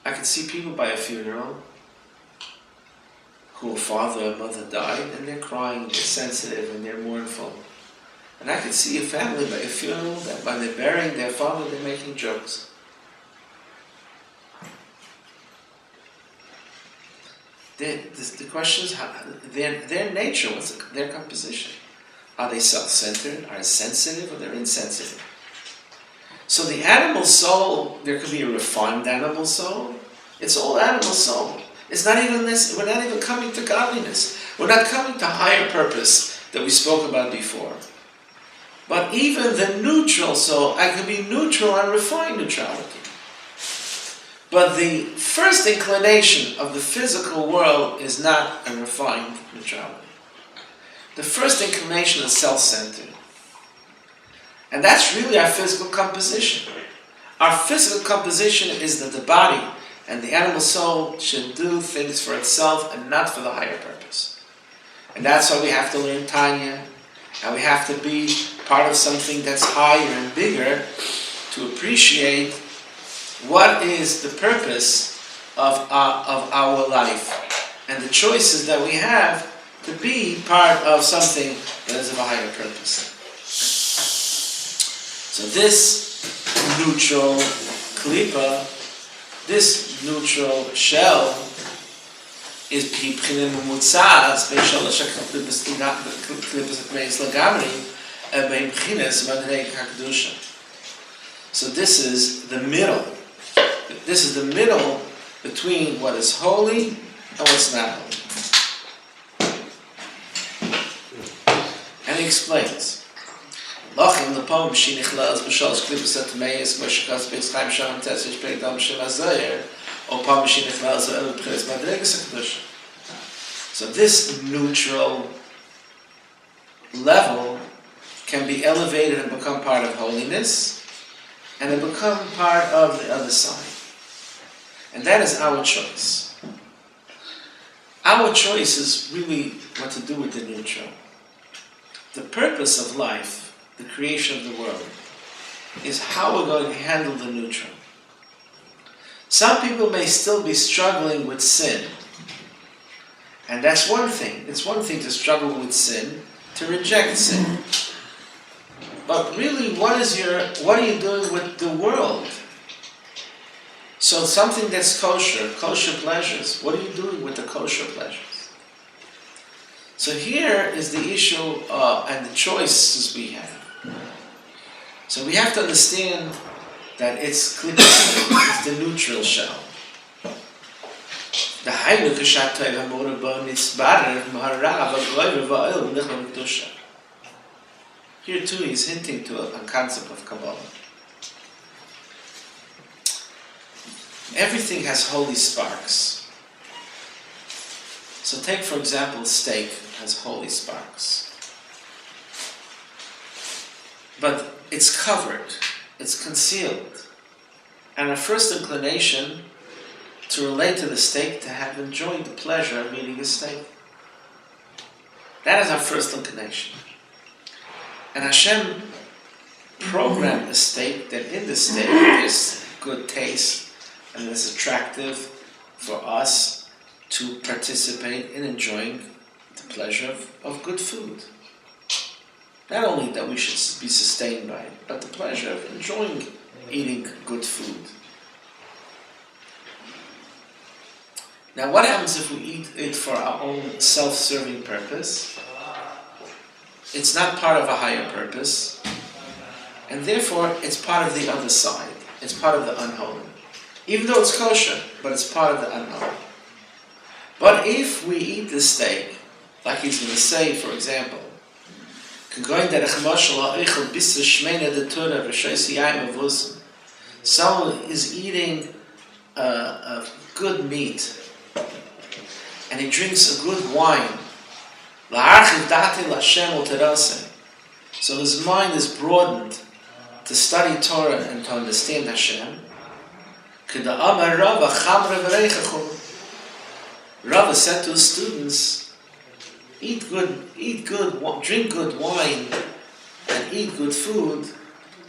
S1: I can see people by a funeral who a father or mother died and they're crying, they're sensitive and they're mournful. And I can see a family by a funeral that by they're burying their father, they're making jokes. The question is, their nature, what's their composition? Are they self-centered, are they sensitive, or they're insensitive? So the animal soul, there could be a refined animal soul. It's all animal soul. It's not even this, we're not even coming to godliness. We're not coming to higher purpose that we spoke about before. But even the neutral soul, I can be neutral and refined neutrality. But the first inclination of the physical world is not a refined neutrality. The first inclination is self-centered. And that's really our physical composition. Our physical composition is that the body and the animal soul should do things for itself and not for the higher purpose. And that's why we have to learn TANYA, and we have to be part of something that's higher and bigger to appreciate what is the purpose of our life and the choices that we have to be part of something that is of a higher purpose. So this neutral klipa, this neutral shell, is pibchinen mumutza, special klipas klipas lagamri, beimchines madrei hakdusha. So this is the middle. This is the middle between what is holy and what's not holy. And he explains. Lachim the poem shinichlas b'shalosh klipas atmeis moshikas b'tzchaim sham tesish peidam shemazayer or poem shinichlas el b'chines madregas hakdusha. So this neutral level can be elevated and become part of holiness, and it become part of the other side. And that is our choice. Our choice is really what to do with the neutral. The purpose of life, the creation of the world, is how we're going to handle the neutral. Some people may still be struggling with sin. And that's one thing. It's one thing to struggle with sin, to reject sin. But really, what are you doing with the world? So something that's kosher pleasures, what are you doing with the kosher pleasures? So here is the issue and the choices we have. So we have to understand that it's the neutral shell. The Heilige Shatay Hamorabon is Barer Maharav Va'il. Here too he's hinting to a concept of Kabbalah. Everything has holy sparks. So take for example steak has holy sparks. But it's covered, it's concealed. And our first inclination to relate to the steak, to have enjoyed the pleasure of eating a steak. That is our first inclination. And Hashem programmed the steak that in the steak there's good taste and it's attractive for us to participate in enjoying the pleasure of good food. Not only that we should be sustained by it, but the pleasure of enjoying eating good food. Now what happens if we eat it for our own self-serving purpose? It's not part of a higher purpose, and therefore it's part of the other side. It's part of the unholy. Even though it's kosher, but it's part of the unholy. But if we eat the steak, like he's going to say, for example, someone is eating a good meat, and he drinks a good wine, so his mind is broadened to study Torah and to understand Hashem. Rabbi said to his students, drink good wine, and eat good food,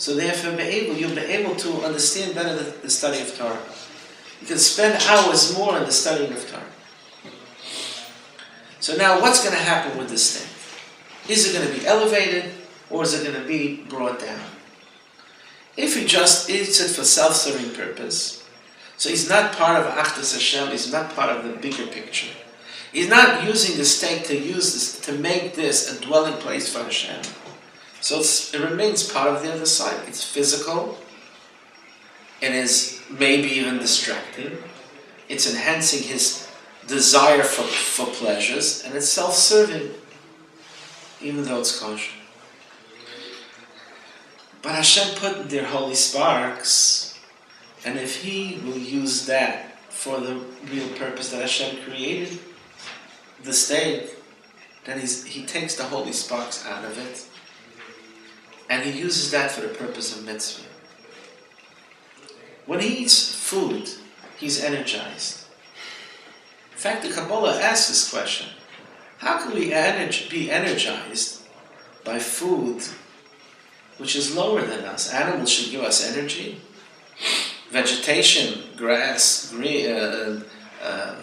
S1: So therefore you'll be able to understand better the study of Torah. You can spend hours more in the studying of Torah. So now what's going to happen with this thing? Is it going to be elevated or is it going to be brought down? If he just eats it for self-serving purpose, so he's not part of Achdus Hashem, he's not part of the bigger picture. He's not using the steak to make this a dwelling place for Hashem. So it remains part of the other side. It's physical. It is maybe even distracting. It's enhancing his desire for pleasures, and it's self-serving, even though it's kosher. But Hashem put their holy sparks, and if he will use that for the real purpose that Hashem created, the steak, then he takes the holy sparks out of it, and he uses that for the purpose of mitzvah. When he eats food, he's energized. In fact, the Kabbalah asks this question: how can we be energized by food which is lower than us? Animals should give us energy. Vegetation, grass, green,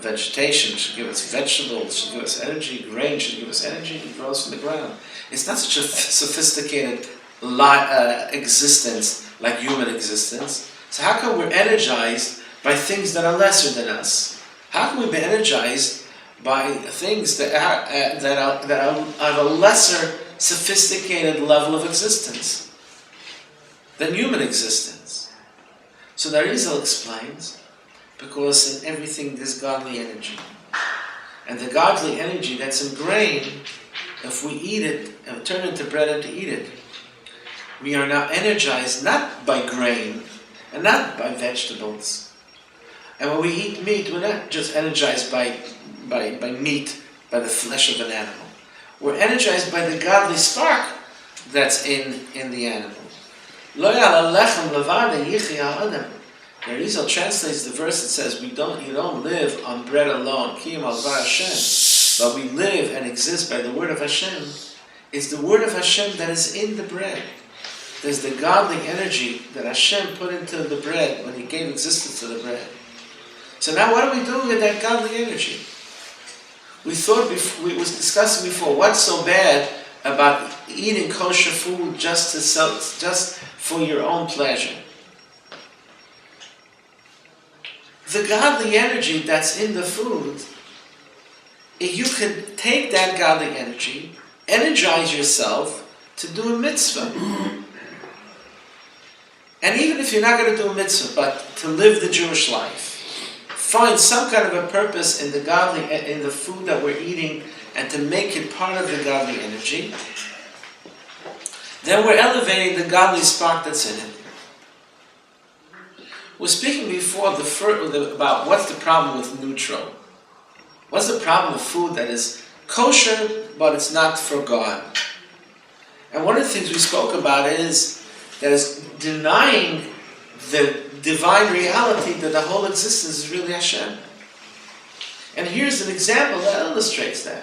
S1: vegetation should give us vegetables, should give us energy. Grain should give us energy. It grows from the ground. It's not such a sophisticated existence like human existence. So how come we're energized by things that are lesser than us? How can we be energized by things that are of a lesser sophisticated level of existence than human existence? So the Arizal explains, because in everything there's godly energy. And the godly energy that's in grain, if we eat it and turn it into bread and to eat it, we are now energized not by grain and not by vegetables. And when we eat meat, we're not just energized by meat, by the flesh of an animal. We're energized by the godly spark that's in the animal. Lo ya'al lechem levad yichya ha'adam. The Arizal translates the verse that says, you don't live on bread alone, kiyum al dvar Hashem, but we live and exist by the word of Hashem. It's the word of Hashem that is in the bread. There's the godly energy that Hashem put into the bread when he gave existence to the bread. So now what are we doing with that godly energy? We was discussing before, what's so bad about eating kosher food just for your own pleasure? The godly energy that's in the food, you can take that godly energy, energize yourself to do a mitzvah. And even if you're not going to do a mitzvah, but to live the Jewish life, find some kind of a purpose in the food that we're eating, and to make it part of the godly energy, then we're elevating the godly spark that's in it. We're speaking before about what's the problem with neutral. What's the problem with food that is kosher, but it's not for God? And one of the things we spoke about is that is denying the divine reality that the whole existence is really Hashem. And here's an example that illustrates that.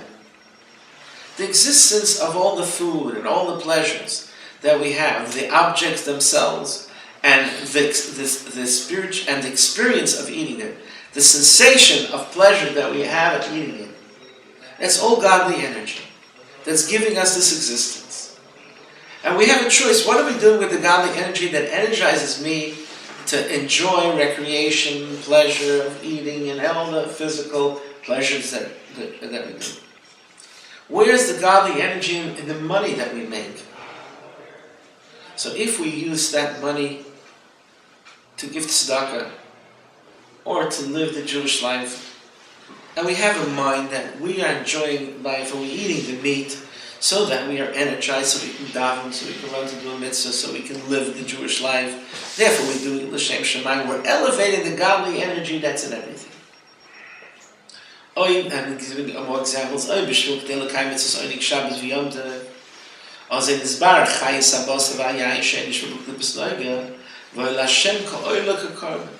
S1: The existence of all the food and all the pleasures that we have, the objects themselves, and the spirit and the experience of eating it, the sensation of pleasure that we have at eating it, that's all godly energy that's giving us this existence. And we have a choice. What are we doing with the godly energy that energizes me to enjoy recreation, pleasure of eating, and all the physical pleasures that we do? Where's the godly energy in the money that we make? So if we use that money to give tzedakah, or to live the Jewish life, and we have a mind that we are enjoying life, and we're eating the meat, so that we are energized, so we can daven, so we can run to do a mitzvah, so we can live the Jewish life. Therefore we do l'shem shamayim. We're elevating the godly energy that's in everything. And giving more examples. B'shvil k'dei l'kayim mitzvahs oinik Shabbos v'yom tov. Ozei nizbarach chayis habos v'ayayin she'en yishvu b'klipos noga v'lashem ka'oila k'korban.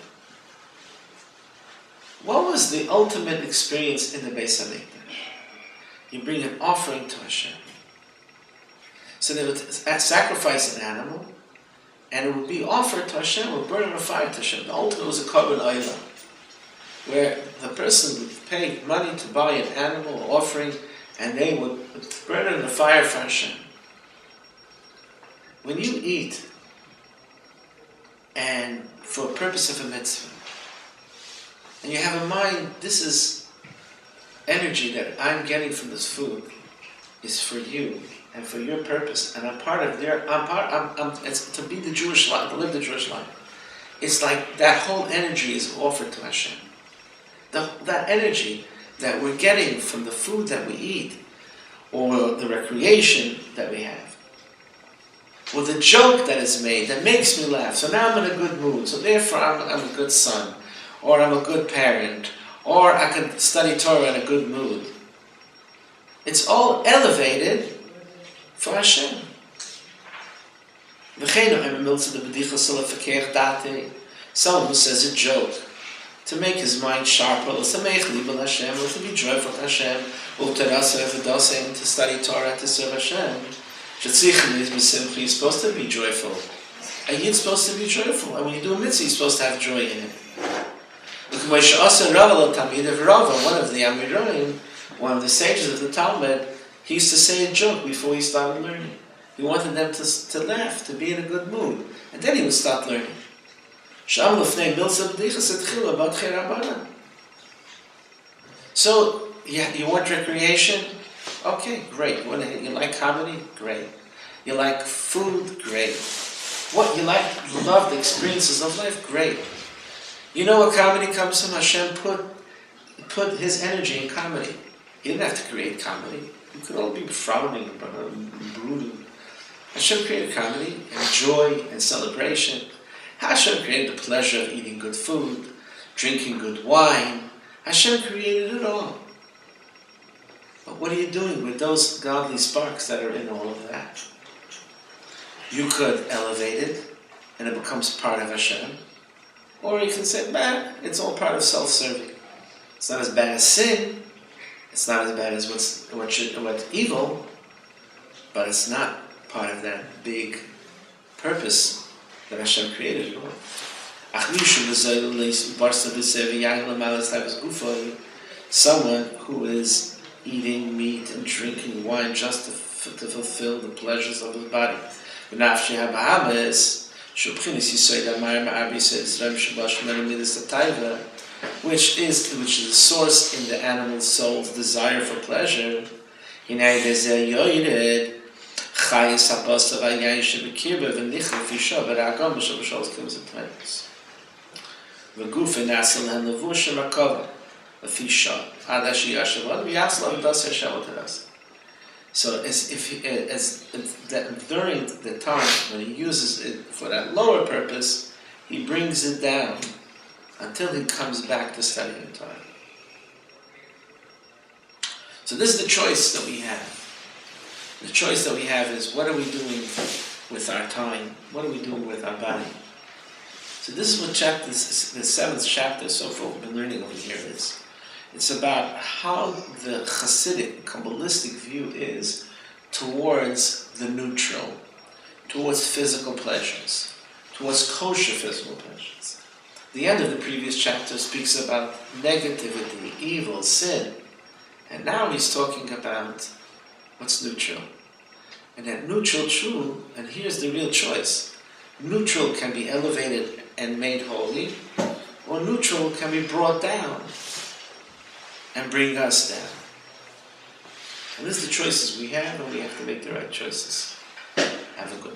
S1: What was the ultimate experience in the Beis HaMikdash? You bring an offering to Hashem. So they would sacrifice an animal, and it would be offered to Hashem, or burn on a fire to Hashem. The ultimate was a korban oila, where the person would pay money to buy an animal or offering, and they would burn it in the fire for Hashem. When you eat, and for a purpose of a mitzvah, and you have in mind, this is energy that I'm getting from this food, is for you and for your purpose, and I'm part of it's to be the Jewish life, to live the Jewish life. It's like that whole energy is offered to Hashem. That energy that we're getting from the food that we eat, or the recreation that we have, or the joke that is made that makes me laugh. So now I'm in a good mood. So therefore I'm a good son, or I'm a good parent, or I can study Torah in a good mood. It's all elevated for Hashem. Someone who says a joke to make his mind sharper, or to be joyful to Hashem, and to study Torah, to serve Hashem. You're supposed to be joyful. A Yid's supposed to be joyful. And when you do a mitzvah, you're supposed to have joy in it. One of the Amiroim, one of the sages of the Talmud, he used to say a joke before he started learning. He wanted them to laugh, to be in a good mood. And then he would start learning. So, you want recreation? Okay, great. You like comedy? Great. You like food? Great. What you love the experiences of life? Great. You know what comedy comes from? Hashem put his energy in comedy. He didn't have to create comedy. He could all be frowning and brooding. Hashem created comedy and joy and celebration. Hashem created the pleasure of eating good food, drinking good wine. Hashem created it all. But what are you doing with those godly sparks that are in all of that? You could elevate it, and it becomes part of Hashem. Or you can say, it's all part of self-serving. It's not as bad as sin. It's not as bad as what's evil. But it's not part of that big purpose that Hashem created it all. Someone who is eating meat and drinking wine just to fulfill the pleasures of his body. Which is the source in the animal soul's desire for pleasure. So during the time when he uses it for that lower purpose, he brings it down until he comes back to studying Torah. So this is the choice that we have. The choice that we have is, what are we doing with our time? What are we doing with our body? So this is what the 7th chapter so far we've been learning over here is. It's about how the Hasidic, Kabbalistic view is towards the neutral, towards physical pleasures, towards kosher physical pleasures. The end of the previous chapter speaks about negativity, evil, sin. And now he's talking about what's neutral. And that neutral true, and here's the real choice. Neutral can be elevated and made holy, or neutral can be brought down and bring us down. And this is the choices we have, and we have to make the right choices. Have a good